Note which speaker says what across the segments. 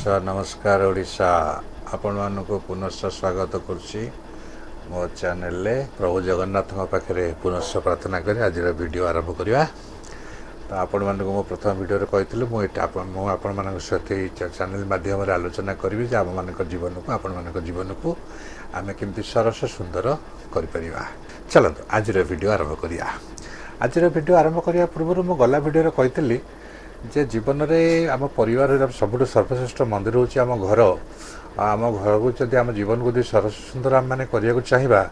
Speaker 1: नमस्कार ओडिशा आपण मानक पुनश्च स्वागत करुच्ची मो चैनल प्रभु जगन्नाथ पाखे पुनश्च प्रार्थना करी आज वीडियो आरंभ करवा। तो आपण मानक मो प्रथम वीडियो कही मुझे सहित चैनल माध्यम आलोचना करी आम मान जीवन को आपण मान जीवन को आम केमती सरस सुंदर कर चलते आज वीडियो आरंभ करिया। आज वीडियो आरंभ करने पूर्व मुझे गला वीडियो कही जे जीवन में आम परिवार सबुठ सर्वश्रेष्ठ मंदिर हूँ आम घर। आम घर को जब आम जीवन को सरस सुंदर आम मैंने करने चाहिए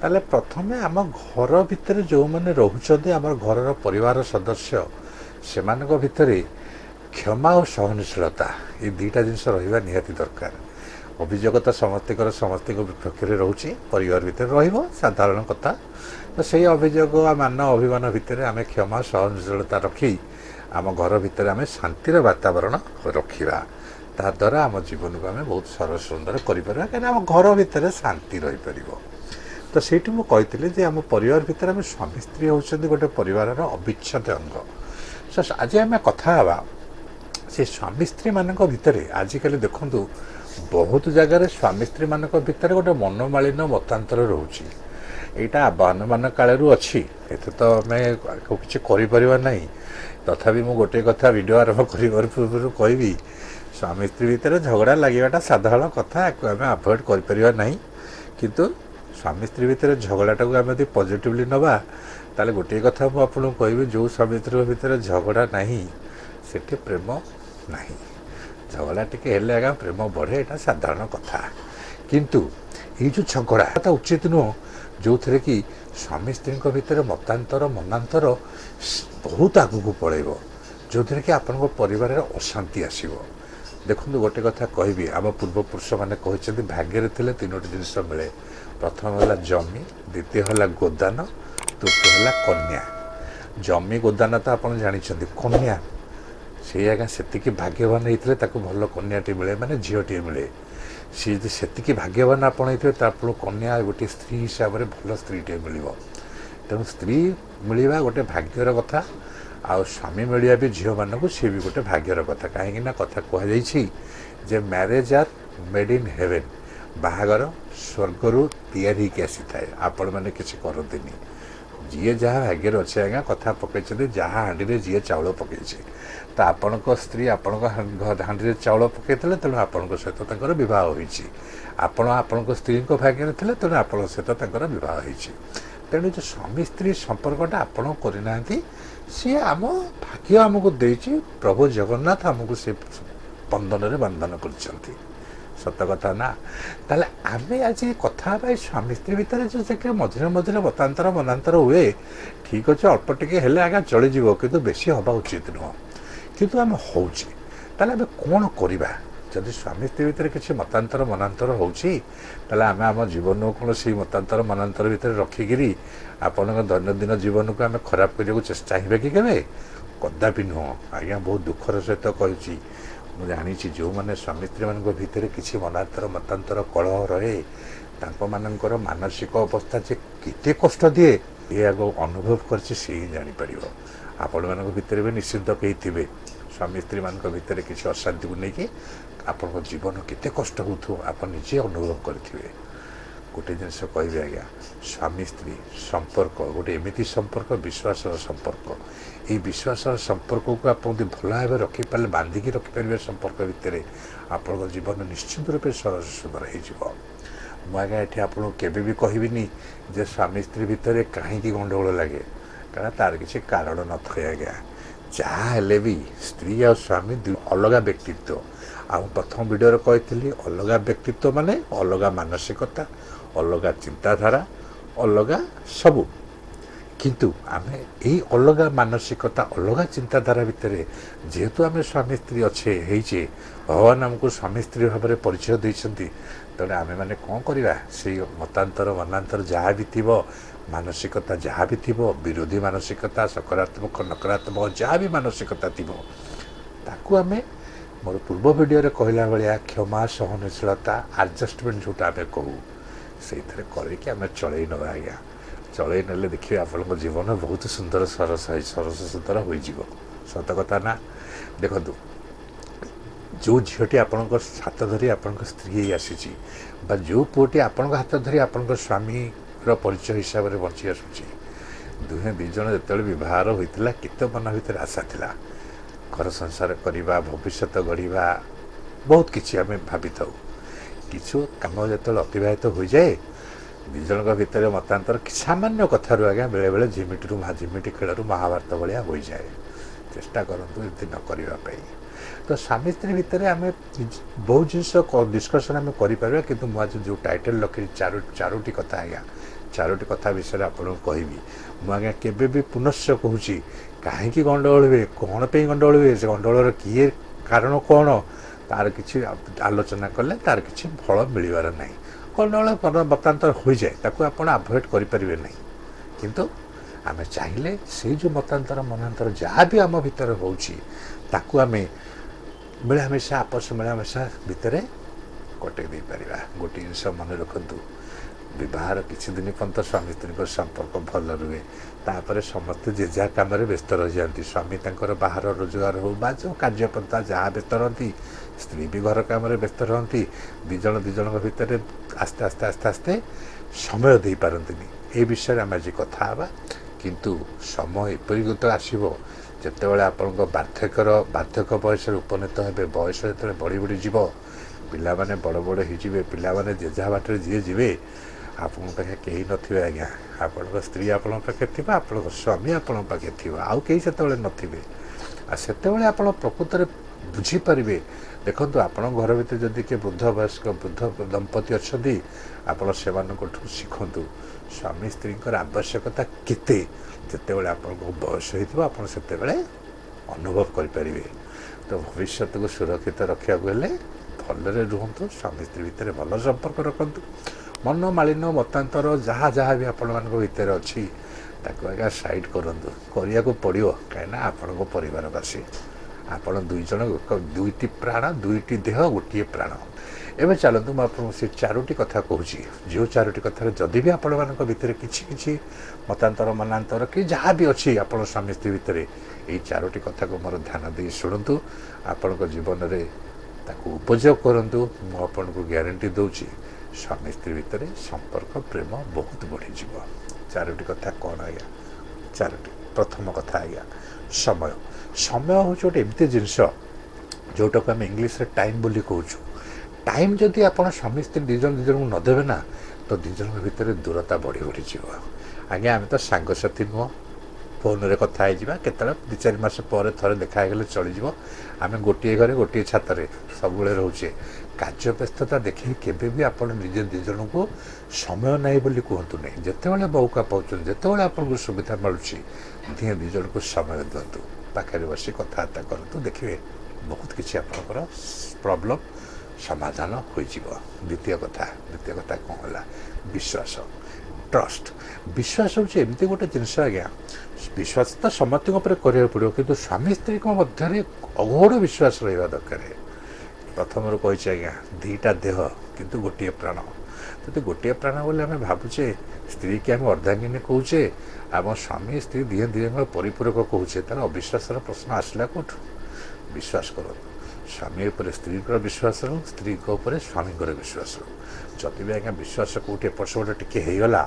Speaker 1: ताले प्रथम आम घर भितर जो मैंने रोचते आम घर परिवार सदस्य से भितर क्षमा और सहनशीलता ये दुईटा जिनस रहा निहाती दरकार। अभियोग तो समस्त विपक्ष में रोचे परिवार भितर साधारण कथा। तो से अभियोग मान अभिमान भितर आम क्षमा सहनशीलता रखी आम घर भितर आम शांतिर वातावरण रखा ताद्वारा आम जीवन को आम बहुत सरस सुंदर करें कहीं आम घर भितर शांति रहीपर। तो से मुझे आम परिवार भितर आम स्वामी स्त्री होती गोटे परिवार अविच्छेद अंग। आज आम कथा से स्वामी स्त्री मान भितर आजिकल देखु बहुत जगार स्वामी स्त्री मान भितर गोटे मनोमालिन मतांतर रोचे यहाँ आह्वान काल अच्छी ये तो आम किसी कर तथापि मु गोटे कथा वीडियो आरंभ कर पूर्व कहि स्वामी स्त्री भितर झगड़ा लगे साधारण कथा आम अभॉइड कर किंतु स्वामी स्त्री भितर झगड़ाटा को आम यदि पॉजिटिवली नवा ताले गोटे कथा मुझे कहि जो स्वामी स्त्री भितर झगड़ा नहीं सेठी प्रेम नहीं। झगड़ा टिके हेले आगे प्रेम बढ़े यहाँ साधारण कथा किंतु ये जो झगड़ा उचित नुह जो थे कि स्वामी स्त्री भितर मतांतर मनांतर बहुत आगू पड़ेब जो थे कि आपण परिवार अशांति आसो। देखो गोटे कथा कहि आम पूर्वपुरुष मैंने कहते भाग्य थे तीनोटी जिनस मिले। प्रथम है जमी, द्वितीय है गोदान, तृतीय है कन्या। जमी गोदान तो आप जानते कन्या से आज्ञा से भाग्यवान होते भल कन्याटी मिले माने झीटी मिले सी से भाग्यवान आपड़ होते कन्या गोटे स्त्री हिसाब से भल स्त्रीटे मिल तेणु स्त्री मिलवा गोटे भाग्यर कथा आ स्वामी मिलवा भी झील मानक सी भी गोटे भाग्यर कथा कहीं कथा कहुई marriage are made in heaven बाहागर स्वर्गर तैयारी होकर आसी थाए आपण मैंने किसी करते जी जहाँ भाग्य अच्छे आज्ञा कथा पकई जहाँ हाँडी जी चाउल पकई तो आपण स्त्री आपण हाँडी चाउल पकई तेणु आपण सहित बह होपण स्त्री भाग्य थे तेणु आपण सहित बह हो तेणु जो स्वामी स्त्री संपर्कटा आपण करना सी आम भाग्य आमको देती प्रभु जगन्नाथ आमको से बंधन में बंधन कर सत कथा ना ताले आमे आज कथा स्वामी स्त्री भितर जो मझे मझे मतांतर मनांतर हुए ठीक अच्छे अल्प टिके हेले आगे चलीज कि बेसी हवा उचित नुह किंतु आम हो कौन करवा जदि स्वामी स्त्री भितर किसी मतांतर मनांतर होमें आम जीवन कौन से मतांतर मनांतर भितर रखिकी आपण दैनंदिन जीवन को आम खराब करने को चाहिए कि केवे कदापि नुह। आज्ञा बहुत दुखर सहित कही मुझे जानी जो मैंने स्वामी स्त्री मान भितर किसी मनांतर मतांतर कलह रहे मानकर मानसिक अवस्था जे केते कष्ट दिए ये आगे अनुभव कर जापर आपण मान भितर भी निश्चिंत कही थे स्वामी स्त्री मान भितर किसी अशांति को लेकिन आपण जीवन केते कष्ट हो आप निजे अनुभव करेंगे। गोटे जिनस कह आज्ञा स्वामी स्त्री संपर्क गोटे एमती संपर्क विश्वास संपर्क ये विश्वास संपर्क को आप भल भाव रखिपारे बांधिकी रखिपारे संपर्क भितर आप जीवन निश्चित रूप सरस सुंदर हो। मुझे ये आपको केवे भी कहबिनी जे स्वामी स्त्री भितर कहीं गंडगोल लगे क्या तार किसी कारण न थे आज्ञा जहाँ भी स्त्री और स्वामी अलग व्यक्तित्व आ प्रथम वीडियो कही अलग व्यक्तित्व माने अलग मानसिकता अलग चिंताधारा अलग सबू किंतु आम यही अलग मानसिकता अलग चिंताधारा भितर जेहेतु आम स्वामी स्त्री अच्छे होइचे भगवान आमको स्वामी स्त्री भाव में परिचय देते तेणु आम मैंने कौन करवा से मतांतर मनांतर जहाँ भी थी मानसिकता जहाँ भी थी विरोधी मानसिकता सकारात्मक नकारात्मक जहाँ भी मानसिकता थी ताकू आम मोर पूर्व वीडियो कहला भाया क्षमा सहनशीलता आडजस्टमेंट जोटा आम कहूँ से करके आम चलई नवा आज्ञा चलई ना देखिए आप जीवन बहुत सुंदर सरस सुंदर हो सत कथा ना। देखो ଯେଉଁ ଝିଅଟି ଆପଣଙ୍କ ହାତ ଧରି ଆପଣଙ୍କ ସ୍ତ୍ରୀ ହେଇ ଆସିଛି ବା ଯେଉଁ ପୁଅଟି ଆପଣଙ୍କ ହାତ ଧରି ଆପଣଙ୍କ ସ୍ୱାମୀର ପରିଚୟ ହିସାବରେ ବଞ୍ଚି ଆସୁଛି, ଦୁହେଁ ଦୁଇ ଜଣ ଯେତେବେଳେ ବିବାହର ହୋଇଥିଲା କେତେ ମନ ଭିତରେ ଆଶା ଥିଲା, ଘର ସଂସାର କରିବା, ଭବିଷ୍ୟତ ଗଢ଼ିବା, ବହୁତ କିଛି ଆମେ ଭାବିଥାଉ। କିଛି କାମ ଯେତେବେଳେ ଅତିବାହିତ ହୋଇଯାଏ, ଦୁଇ ଜଣଙ୍କ ଭିତରେ ମତାନ୍ତର ସାମାନ୍ୟ କଥାରୁ ଆଜ୍ଞା ବେଳେବେଳେ ଝିମିଟି ଖେଳରୁ ମହାଭାରତ ଭଳିଆ ହୋଇଯାଏ। ଚେଷ୍ଟା କରନ୍ତୁ ଏମିତି ନ କରିବା ପାଇଁ। ତ ସ୍ୱାମୀ ସ୍ତ୍ରୀ ଭିତରେ ଆମେ ବହୁତ ଜିନିଷ ଡିସ୍କସନ୍ ଆମେ କରିପାରିବା, କିନ୍ତୁ ମୁଁ ଆଜି ଯେଉଁ ଟାଇଟଲ୍ ରଖିଛି ଚାରୋଟି କଥା ଆଜ୍ଞା, ଚାରୋଟି କଥା ବିଷୟରେ ଆପଣଙ୍କୁ କହିବି। ମୁଁ ଆଜ୍ଞା କେବେ ବି ପୁନଶ୍ଚ କହୁଛି, କାହିଁକି ଗଣ୍ଡଗୋଳ ହୁଏ, କ'ଣ ପାଇଁ ଗଣ୍ଡଗୋଳ ହୁଏ, ସେ ଗଣ୍ଡଗୋଳର କିଏ କାରଣ କ'ଣ, ତା'ର କିଛି ଆଲୋଚନା କଲେ ତା'ର କିଛି ଫଳ ମିଳିବାର ନାହିଁ। ଗଣ୍ଡଗୋଳ ମତାନ୍ତର ହୋଇଯାଏ, ତାକୁ ଆପଣ ଆଭଏଡ଼୍ କରିପାରିବେ ନାହିଁ। କିନ୍ତୁ ଆମେ ଚାହିଁଲେ ସେଇ ଯେଉଁ ମନାନ୍ତର ଯାହା ବି ଆମ ଭିତରେ ହେଉଛି ତାକୁ ଆମେ ଆପୋଷ ମିଳାମିଶା ଭିତରେ କଟେଇ ଦେଇପାରିବା। ଗୋଟିଏ ଜିନିଷ ମନେ ରଖନ୍ତୁ, ବିବାହର କିଛି ଦିନ ପର୍ଯ୍ୟନ୍ତ ସ୍ୱାମୀ ସ୍ତ୍ରୀଙ୍କ ସମ୍ପର୍କ ଭଲ ରୁହେ, ତାପରେ ସମସ୍ତେ ଯେ ଯାହା କାମରେ ବ୍ୟସ୍ତ ରହିଯାଆନ୍ତି। ସ୍ୱାମୀ ତାଙ୍କର ବାହାର ରୋଜଗାର ହେଉ ବା ଯେଉଁ କାର୍ଯ୍ୟପନ୍ଥା ଯାହା ବ୍ୟସ୍ତ ରହନ୍ତି, ସ୍ତ୍ରୀ ବି ଘର କାମରେ ବ୍ୟସ୍ତ ରହନ୍ତି। ଦୁଇ ଜଣଙ୍କ ଭିତରେ ଆସ୍ତେ ଆସ୍ତେ ସମୟ ଦେଇପାରନ୍ତିନି। ଏ ବିଷୟରେ ଆମେ ଆଜି କଥା ହେବା। କିନ୍ତୁ ସମୟ ଏପରି ଗୋଟେ ଆସିବ ଯେତେବେଳେ ଆପଣଙ୍କ ବାର୍ଦ୍ଧକ୍ୟ ବୟସରେ ଉପନୀତ ହେବେ, ବୟସ ଯେତେବେଳେ ବଢ଼ି ଯିବ, ପିଲାମାନେ ବଡ଼ ହୋଇଯିବେ, ପିଲାମାନେ ଯେ ଯାହା ବାଟରେ ଯିଏ ଯିବେ, ଆପଣଙ୍କ ପାଖେ କେହି ନଥିବେ ଆଜ୍ଞା। ଆପଣଙ୍କ ସ୍ତ୍ରୀ ଆପଣଙ୍କ ପାଖେ ଥିବ, ଆପଣଙ୍କ ସ୍ୱାମୀ ଆପଣଙ୍କ ପାଖେ ଥିବ, ଆଉ କେହି ସେତେବେଳେ ନଥିବେ। ଆଉ ସେତେବେଳେ ଆପଣ ପ୍ରକୃତରେ ବୁଝିପାରିବେ। ଦେଖନ୍ତୁ, ଆପଣଙ୍କ ଘର ଭିତରେ ଯଦି କିଏ ବୃଦ୍ଧ ଦମ୍ପତି ଅଛନ୍ତି, ଆପଣ ସେମାନଙ୍କଠୁ ଶିଖନ୍ତୁ ସ୍ୱାମୀ ସ୍ତ୍ରୀଙ୍କର ଆବଶ୍ୟକତା କେତେ। ଯେତେବେଳେ ଆପଣଙ୍କ ବୟସ ହୋଇଥିବ, ଆପଣ ସେତେବେଳେ ଅନୁଭବ କରିପାରିବେ। ତ ଭବିଷ୍ୟତକୁ ସୁରକ୍ଷିତ ରଖିବାକୁ ହେଲେ ଭଲରେ ରୁହନ୍ତୁ, ସ୍ୱାମୀ ସ୍ତ୍ରୀ ଭିତରେ ଭଲ ସମ୍ପର୍କ ରଖନ୍ତୁ। ମନମାଳିନ ମତାନ୍ତର ଯାହା ବି ଆପଣମାନଙ୍କ ଭିତରେ ଅଛି ତାକୁ ଆଜ୍ଞା ସାଇଡ଼୍ କରନ୍ତୁ। କରିବାକୁ ପଡ଼ିବ, କାହିଁକିନା ଆପଣଙ୍କ ପରିବାରବାସୀ, ଆପଣ ଦୁଇଟି ପ୍ରାଣ, ଦୁଇଟି ଦେହ, ଗୋଟିଏ ପ୍ରାଣ। ଏବେ ଚାଲନ୍ତୁ ମୁଁ ଆପଣଙ୍କୁ ସେ ଚାରୋଟି କଥା କହୁଛି, ଯେଉଁ ଚାରୋଟି କଥାରେ ଯଦି ବି ଆପଣମାନଙ୍କ ଭିତରେ କିଛି ମନାନ୍ତର କି ଯାହା ବି ଅଛି ଆପଣ ସ୍ୱାମୀ ସ୍ତ୍ରୀ ଭିତରେ, ଏଇ ଚାରୋଟି କଥାକୁ ମୋର ଧ୍ୟାନ ଦେଇ ଶୁଣନ୍ତୁ, ଆପଣଙ୍କ ଜୀବନରେ ତାକୁ ଉପଯୋଗ କରନ୍ତୁ। ମୁଁ ଆପଣଙ୍କୁ ଗ୍ୟାରେଣ୍ଟି ଦେଉଛି ସ୍ୱାମୀ ସ୍ତ୍ରୀ ଭିତରେ ସମ୍ପର୍କ, ପ୍ରେମ ବହୁତ ବଢ଼ିଯିବ। ଚାରୋଟି କଥା କ'ଣ ଆଜ୍ଞା? ଚାରୋଟି। ପ୍ରଥମ କଥା ଆଜ୍ଞା, ସମୟ ହେଉଛି ଗୋଟେ ଏମିତି ଜିନିଷ ଯେଉଁଟାକୁ ଆମେ ଇଂଲିଶରେ ଟାଇମ୍ ବୋଲି କହୁଛୁ। ଟାଇମ୍ ଯଦି ଆପଣ ସ୍ୱାମୀ ସ୍ତ୍ରୀ ଦୁଇ ଜଣଙ୍କୁ ନ ଦେବେ ନା, ତ ଦୁଇ ଜଣଙ୍କ ଭିତରେ ଦୂରତା ବଢ଼ିଯିବ। ଆଜ୍ଞା, ଆମେ ତ ସାଙ୍ଗସାଥୀ ନୁହଁ, ଫୋନ୍ରେ କଥା ହେଇଯିବା, କେତେବେଳେ 2-4 ମାସ ପରେ ଥରେ ଦେଖା ହେଇଗଲେ ଚଳିଯିବ। ଆମେ ଗୋଟିଏ ଘରେ ଗୋଟିଏ ଛାତରେ ସବୁବେଳେ ରହୁଛେ। କାର୍ଯ୍ୟ ବ୍ୟସ୍ତତା ଦେଖିକି କେବେ ବି ଆପଣ ନିଜେ ଦୁଇ ଜଣଙ୍କୁ ସମୟ ନାହିଁ ବୋଲି କୁହନ୍ତୁ ନାହିଁ। ଯେତେବେଳେ ମୌକା ପାଉଛନ୍ତି, ଯେତେବେଳେ ଆପଣଙ୍କୁ ସୁବିଧା ମିଳୁଛି, ଦୁଇ ଜଣଙ୍କୁ ସମୟ ଦିଅନ୍ତୁ, ପାଖରେ ବସି କଥାବାର୍ତ୍ତା କରନ୍ତୁ। ଦେଖିବେ ବହୁତ କିଛି ଆପଣଙ୍କର ପ୍ରୋବ୍ଲେମ୍ ସମାଧାନ ହୋଇଯିବ। ଦ୍ୱିତୀୟ କଥା କ'ଣ ହେଲା? ବିଶ୍ୱାସ, ଟ୍ରଷ୍ଟ। ବିଶ୍ୱାସ ହେଉଛି ଏମିତି ଗୋଟେ ଜିନିଷ ଆଜ୍ଞା, ବିଶ୍ୱାସ ତ ସମସ୍ତଙ୍କ ଉପରେ କରିବାକୁ ପଡ଼ିବ, କିନ୍ତୁ ସ୍ୱାମୀ ସ୍ତ୍ରୀଙ୍କ ମଧ୍ୟରେ ଅଘୋଡ଼ ବିଶ୍ୱାସ ରହିବା ଦରକାର। ପ୍ରଥମରୁ କହିଛି ଆଜ୍ଞା, ଦୁଇଟା ଦେହ କିନ୍ତୁ ଗୋଟିଏ ପ୍ରାଣ। ଯଦି ଗୋଟିଏ ପ୍ରାଣ ବୋଲି ଆମେ ଭାବୁଛେ, ସ୍ତ୍ରୀକି ଆମେ ଅର୍ଦ୍ଧାଙ୍ଗିନୀ କହୁଛେ, ଆମ ସ୍ୱାମୀ ସ୍ତ୍ରୀ ଦୁହେଁଙ୍କର ପରିପୂରକ କହୁଛେ, ତା'ର ଅବିଶ୍ୱାସର ପ୍ରଶ୍ନ ଆସିଲା କେଉଁଠୁ? ବିଶ୍ୱାସ କରନ୍ତୁ, ସ୍ୱାମୀ ଉପରେ ସ୍ତ୍ରୀଙ୍କର ବିଶ୍ୱାସ ରହୁ, ସ୍ତ୍ରୀଙ୍କ ଉପରେ ସ୍ୱାମୀଙ୍କର ବିଶ୍ୱାସ ରହୁ। ଯଦି ବି ଆଜ୍ଞା ବିଶ୍ୱାସ କେଉଁଠି ଏପଟ ସେପଟ ଟିକେ ହେଇଗଲା,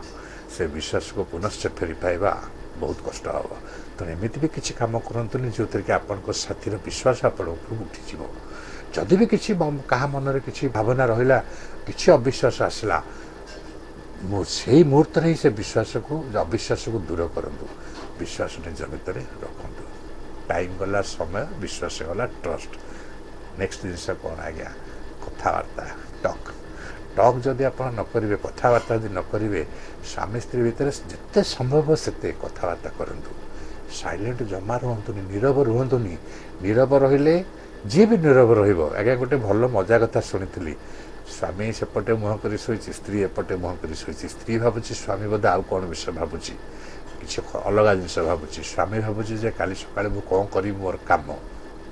Speaker 1: ସେ ବିଶ୍ୱାସକୁ ପୁନଶ୍ଚ ଫେରି ପାଇବା ବହୁତ କଷ୍ଟ ହେବ। ତେଣୁ ଏମିତି ବି କିଛି କାମ କରନ୍ତୁନି ଯେଉଁଥିରେ କି ଆପଣଙ୍କ ସାଥୀର ବିଶ୍ୱାସ ଆପଣଙ୍କ ଉପରକୁ ଉଠିଯିବ। ଯଦି ବି କିଛି କାହା ମନରେ କିଛି ଭାବନା ରହିଲା, କିଛି ଅବିଶ୍ୱାସ ଆସିଲା, ସେଇ ମୁହୂର୍ତ୍ତରେ ହିଁ ସେ ଅବିଶ୍ୱାସକୁ ଦୂର କରନ୍ତୁ। ବିଶ୍ୱାସ ନିଜ ଭିତରେ ରଖନ୍ତୁ। ଟାଇମ୍ ଗଲା ସମୟ, ବିଶ୍ୱାସ ଗଲା ଟ୍ରଷ୍ଟ। ନେକ୍ସଟ ଜିନିଷ କ'ଣ ଆଜ୍ଞା? କଥାବାର୍ତ୍ତା, ଟକ୍ ଯଦି ଆପଣ ନ କରିବେ, କଥାବାର୍ତ୍ତା ଯଦି ନ କରିବେ, ସ୍ୱାମୀ ସ୍ତ୍ରୀ ଭିତରେ ଯେତେ ସମ୍ଭବ ସେତେ କଥାବାର୍ତ୍ତା କରନ୍ତୁ। ସାଇଲେଣ୍ଟ ଜମା ରୁହନ୍ତୁନି, ନୀରବ ରୁହନ୍ତୁନି। ନୀରବ ରହିଲେ ଯିଏ ବି ନୀରବ ରହିବ। ଆଜ୍ଞା, ଗୋଟେ ଭଲ ମଜା କଥା ଶୁଣିଥିଲି। ସ୍ୱାମୀ ସେପଟେ ମୁହଁ କରି ଶୋଇଛି, ସ୍ତ୍ରୀ ଏପଟେ ମୁହଁ କରି ଶୋଇଛି। ସ୍ତ୍ରୀ ଭାବୁଛି ସ୍ୱାମୀ ବୋଧେ ଆଉ କ'ଣ ବିଷୟ ଭାବୁଛି, କିଛି ଅଲଗା ଜିନିଷ ଭାବୁଛି। ସ୍ୱାମୀ ଭାବୁଛି ଯେ କାଲି ସକାଳେ ମୁଁ କ'ଣ କରିବି, ମୋର କାମ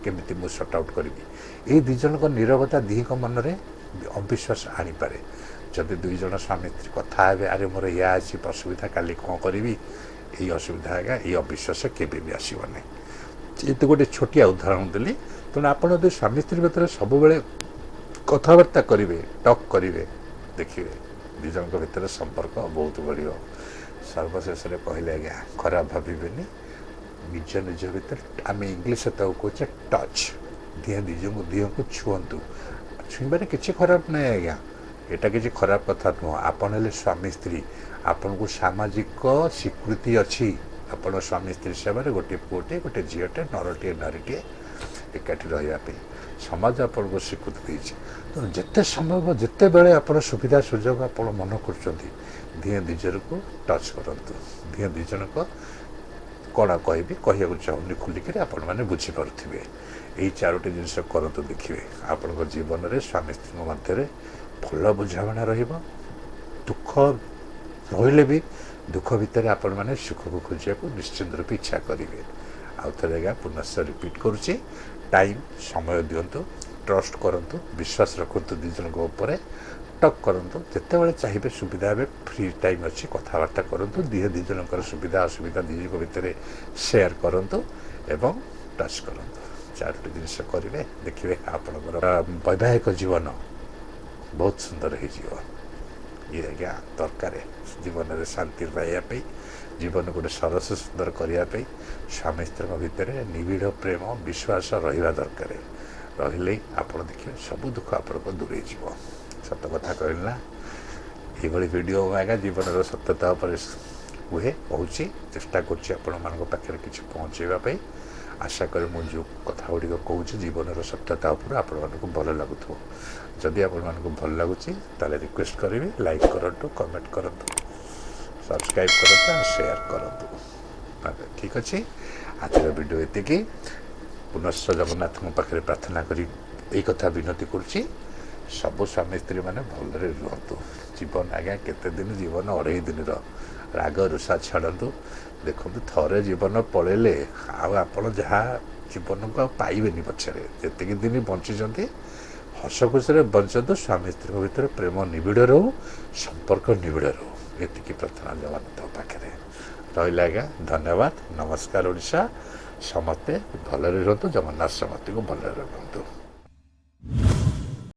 Speaker 1: କେମିତି ମୁଁ ସର୍ଟ ଆଉଟ୍ କରିବି। ଏଇ ଦୁଇ ଜଣଙ୍କ ନୀରବତା ଦୁହିଁଙ୍କ ମନରେ ଅବିଶ୍ୱାସ ଆଣିପାରେ। ଯଦି ଦୁଇ ଜଣ ସ୍ୱାମୀ ସ୍ତ୍ରୀ କଥା ହେବେ, ଆରେ ମୋର ଏଇଆ ଅଛି ଅସୁବିଧା, କାଲି କ'ଣ କରିବି, ଏଇ ଅସୁବିଧା ଆଜ୍ଞା, ଏଇ ଅବିଶ୍ୱାସ କେବେ ବି ଆସିବ ନାହିଁ। ଏତେ ଗୋଟେ ଛୋଟିଆ ଉଦାହରଣ ଦେଲି। ତେଣୁ ଆପଣ ଯଦି ସ୍ୱାମୀ ସ୍ତ୍ରୀ ଭିତରେ ସବୁବେଳେ କଥାବାର୍ତ୍ତା କରିବେ, ଟକ୍ କରିବେ, ଦେଖିବେ ଦୁଇ ଜଣଙ୍କ ଭିତରେ ସମ୍ପର୍କ ବହୁତ ବଢ଼ିବ। ସର୍ବଶେଷରେ କହିଲେ ଆଜ୍ଞା, ଖରାପ ଭାବିବେନି, ନିଜ ନିଜ ଭିତରେ ଆମେ ଇଂଲିଶରେ ତାକୁ କହୁଛେ ଟଚ୍, ଦିହକୁ ଛୁଅନ୍ତୁ। ଛୁଇଁବାରେ କିଛି ଖରାପ ନାହିଁ ଆଜ୍ଞା, ଏଇଟା କିଛି ଖରାପ କଥା ନୁହଁ। ଆପଣ ହେଲେ ସ୍ୱାମୀ ସ୍ତ୍ରୀ, ଆପଣଙ୍କୁ ସାମାଜିକ ସ୍ୱୀକୃତି ଅଛି। ଆପଣ ସ୍ୱାମୀ ସ୍ତ୍ରୀ ହିସାବରେ ଗୋଟିଏ ପୁଅଟିଏ, ଗୋଟିଏ ଝିଅଟେ, ନରଟିଏ ନାରୀଟିଏ ଏକାଠି ରହିବା ପାଇଁ ସମାଜ ଆପଣଙ୍କୁ ସ୍ୱୀକୃତି ଦେଇଛି। ତେଣୁ ଯେତେ ସମ୍ଭବ, ଯେତେବେଳେ ଆପଣ ସୁବିଧା ସୁଯୋଗ ଆପଣ ମନ କରୁଛନ୍ତି, ଦୁଇ ଜଣକୁ ଟଚ୍ କରନ୍ତୁ। ଦୁଇ ଜଣଙ୍କ କ'ଣ କହିବି, କହିବାକୁ ଚାହୁଁନି ଖୋଲିକରି ଆପଣମାନେ ବୁଝିପାରୁଥିବେ। ଏଇ 4ଟି ଜିନିଷ କରନ୍ତୁ, ଦେଖିବେ ଆପଣଙ୍କ ଜୀବନରେ ସ୍ୱାମୀ ସ୍ତ୍ରୀଙ୍କ ମଧ୍ୟରେ ଭଲ ବୁଝାମଣା ରହିବ। ଦୁଃଖ ରହିଲେ ବି ଦୁଃଖ ଭିତରେ ଆପଣମାନେ ସୁଖକୁ ଖୋଜିବାକୁ ନିଶ୍ଚିନ୍ତ ରୂପେ ଇଚ୍ଛା କରିବେ। ଆଉ ଥରେ ଆଜ୍ଞା ପୁନଶ୍ଚ ରିପିଟ୍ କରୁଛି, ଟାଇମ୍, ସମୟ ଦିଅନ୍ତୁ, ଟ୍ରଷ୍ଟ କରନ୍ତୁ, ବିଶ୍ୱାସ ରଖନ୍ତୁ ଦୁଇ ଜଣଙ୍କ ଉପରେ, ଟକ୍ କରନ୍ତୁ। ଯେତେବେଳେ ଚାହିଁବେ ସୁବିଧା ହେବେ, ଫ୍ରି ଟାଇମ୍ ଅଛି, କଥାବାର୍ତ୍ତା କରନ୍ତୁ। ଦୁଇ ଜଣଙ୍କର ସୁବିଧା ଅସୁବିଧା ଦୁଇ ଜଣଙ୍କ ଭିତରେ ସେୟାର କରନ୍ତୁ ଏବଂ ଟଚ୍ କରନ୍ତୁ। 4ଟି ଜିନିଷ କରିବେ, ଦେଖିବେ ଆପଣଙ୍କର ବୈବାହିକ ଜୀବନ ବହୁତ ସୁନ୍ଦର ହେଇଯିବ। ଇଏ ଆଜ୍ଞା ଦରକାର ଜୀବନରେ ଶାନ୍ତି ପାଇବା ପାଇଁ, ଜୀବନକୁ ଗୋଟେ ସରସ ସୁନ୍ଦର କରିବା ପାଇଁ ସ୍ୱାମୀ ସ୍ତ୍ରୀଙ୍କ ଭିତରେ ନିବିଡ଼ ପ୍ରେମ ବିଶ୍ୱାସ ରହିବା ଦରକାର। ରହିଲେ ଆପଣ ଦେଖିବେ ସବୁ ଦୁଃଖ ଆପଣଙ୍କ ଦୂରେଇ ଯିବ। ସତ କଥା କହିଲି ନା? ଏଇଭଳି ଭିଡ଼ିଓ ଆଜ୍ଞା ଜୀବନର ସତ୍ୟତା ଉପରେ କହୁଛି, ଚେଷ୍ଟା କରୁଛି ଆପଣମାନଙ୍କ ପାଖରେ କିଛି ପହଞ୍ଚାଇବା ପାଇଁ। ଆଶା କରେ ମୁଁ ଯେଉଁ କଥା ଗୁଡ଼ିକ କହୁଛି ଜୀବନର ସତ୍ୟତା ଉପରେ ଆପଣମାନଙ୍କୁ ଭଲ ଲାଗୁଥିବ। ଯଦି ଆପଣମାନଙ୍କୁ ଭଲ ଲାଗୁଛି ତାହେଲେ ରିକ୍ୱେଷ୍ଟ କରିବି, ଲାଇକ୍ କରନ୍ତୁ, କମେଣ୍ଟ କରନ୍ତୁ, ସବସ୍କ୍ରାଇବ୍ କରନ୍ତୁ ଆଉ ସେୟାର କରନ୍ତୁ। ଠିକ୍ ଅଛି, ଆଜିର ଭିଡ଼ିଓ ଏତିକି। ପୁନଶ୍ଚ ଜଗନ୍ନାଥଙ୍କ ପାଖରେ ପ୍ରାର୍ଥନା କରି ଏଇ କଥା ବିନତି କରୁଛି, ସବୁ ସ୍ୱାମୀ ସ୍ତ୍ରୀମାନେ ଭଲରେ ରୁହନ୍ତୁ। ଜୀବନ ଆଜ୍ଞା କେତେ ଦିନ, ଜୀବନ 2.5 ଦିନର। ରାଗ ରୁଷା ଛାଡ଼ନ୍ତୁ। ଦେଖନ୍ତୁ, ଥରେ ଜୀବନ ପଳେଇଲେ ଆଉ ଆପଣ ଯାହା ଜୀବନକୁ ଆଉ ପାଇବେନି ପଛରେ। ଯେତିକି ଦିନ ବଞ୍ଚିଛନ୍ତି ହସ ଖୁସିରେ ବଞ୍ଚନ୍ତୁ, ସ୍ୱାମୀ ସ୍ତ୍ରୀଙ୍କ ଭିତରେ ପ୍ରେମ ନିବିଡ଼ ରହୁ, ସମ୍ପର୍କ ନିବିଡ଼ ରହୁ। ଏତିକି ପ୍ରାର୍ଥନା ଜଗନ୍ନାଥଙ୍କ ପାଖରେ। ରହିଲା ଆଜ୍ଞା, ଧନ୍ୟବାଦ, ନମସ୍କାର ଓଡ଼ିଶା। ସମସ୍ତେ ଭଲରେ ରୁହନ୍ତୁ, ଜଗନ୍ନାଥ ସମସ୍ତଙ୍କୁ ଭଲରେ ରଖନ୍ତୁ।